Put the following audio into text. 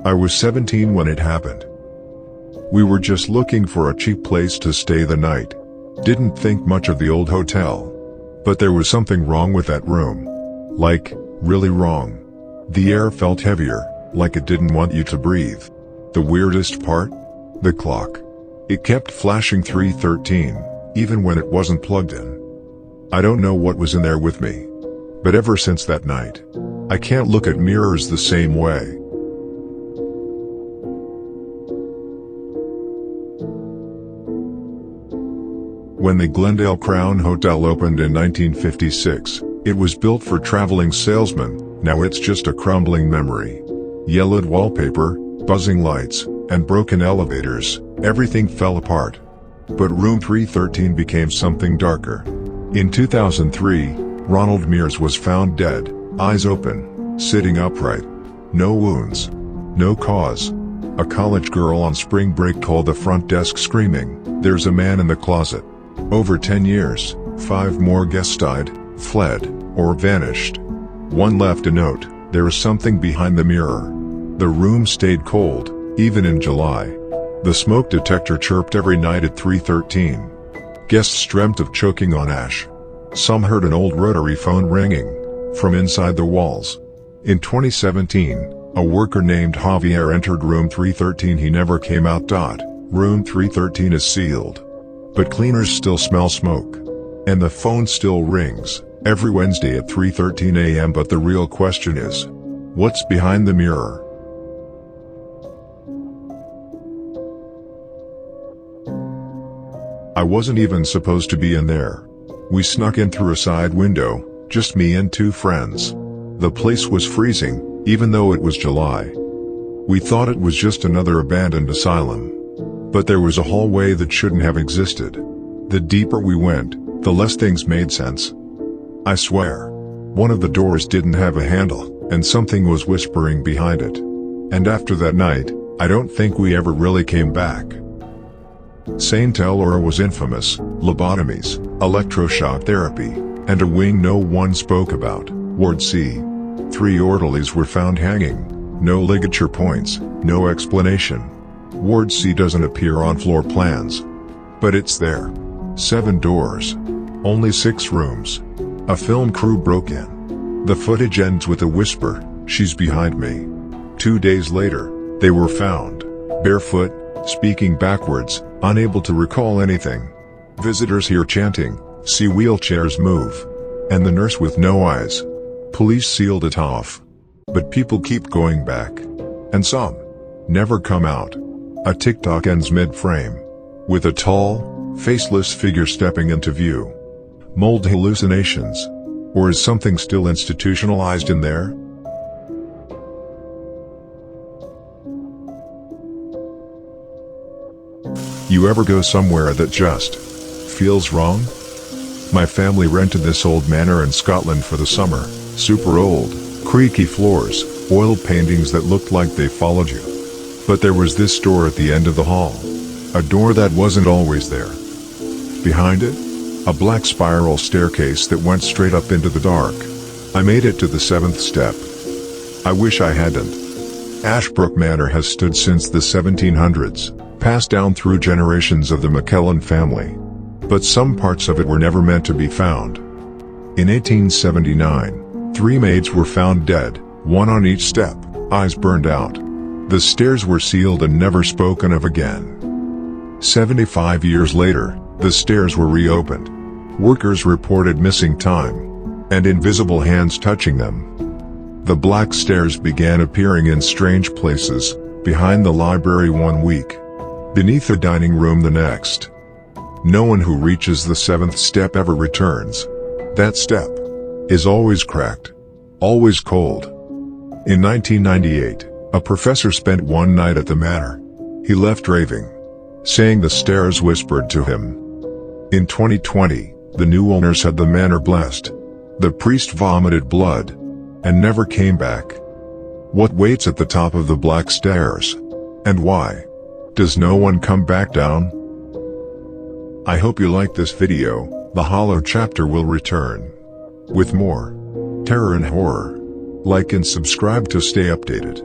I was 17 when it happened. We were just looking for a cheap place to stay the night. Didn't think much of the old hotel. But there was something wrong with that room. Like, really wrong. The air felt heavier, like it didn't want you to breathe. The weirdest part? The clock. It kept flashing 3:13, even when it wasn't plugged in. I don't know what was in there with me. But ever since that night, I can't look at mirrors the same way. When the Glendale Crown Hotel opened in 1956, it was built for traveling salesmen. Now it's just a crumbling memory. Yellowed wallpaper, buzzing lights, and broken elevators, everything fell apart. But room 313 became something darker. In 2003, Ronald Mears was found dead, eyes open, sitting upright. No wounds. No cause. A college girl on spring break called the front desk screaming, "There's a man in the closet." Over 10 years, 5 more guests died, fled, or vanished. One left a note, "There is something behind the mirror." The room stayed cold, even in July. The smoke detector chirped every night at 3:13. Guests dreamt of choking on ash. Some heard an old rotary phone ringing from inside the walls. In 2017, a worker named Javier entered room 313. He never came out. Room 313 is sealed. But cleaners still smell smoke. And the phone still rings, every Wednesday at 3:13 a.m. But the real question is, what's behind the mirror? I wasn't even supposed to be in there. We snuck in through a side window, just me and 2 friends. The place was freezing, even though it was July. We thought it was just another abandoned asylum. But there was a hallway that shouldn't have existed. The deeper we went, the less things made sense. I swear. One of the doors didn't have a handle, and something was whispering behind it. And after that night, I don't think we ever really came back. St. Elora was infamous: lobotomies, electroshock therapy, and a wing no one spoke about, Ward C. 3 orderlies were found hanging. No ligature points, no explanation. Ward C doesn't appear on floor plans. But it's there. 7 doors. Only 6 rooms. A film crew broke in. The footage ends with a whisper, "She's behind me." 2 days later, they were found. Barefoot, speaking backwards, unable to recall anything. Visitors hear chanting, see wheelchairs move. And the nurse with no eyes. Police sealed it off. But people keep going back. And some never come out. A TikTok ends mid-frame, with a tall, faceless figure stepping into view. Mold hallucinations? Or is something still institutionalized in there? You ever go somewhere that just feels wrong? My family rented this old manor in Scotland for the summer. Super old, creaky floors, oil paintings that looked like they followed you. But there was this door at the end of the hall. A door that wasn't always there. Behind it, a black spiral staircase that went straight up into the dark. I made it to the 7th step. I wish I hadn't. Ashbrook Manor has stood since the 1700s, passed down through generations of the McKellen family. But some parts of it were never meant to be found. In 1879, 3 maids were found dead, one on each step, eyes burned out. The stairs were sealed and never spoken of again. 75 years later, the stairs were reopened. Workers reported missing time, and invisible hands touching them. The black stairs began appearing in strange places, behind the library one week, beneath the dining room the next. No one who reaches the 7th step ever returns. That step is always cracked, always cold. In 1998, a professor spent one night at the manor. He left raving, saying the stairs whispered to him. In 2020, the new owners had the manor blessed. The priest vomited blood and never came back. What waits at the top of the black stairs? And why does no one come back down? I hope you like this video. The Hollow chapter will return with more terror and horror. Like and subscribe to stay updated.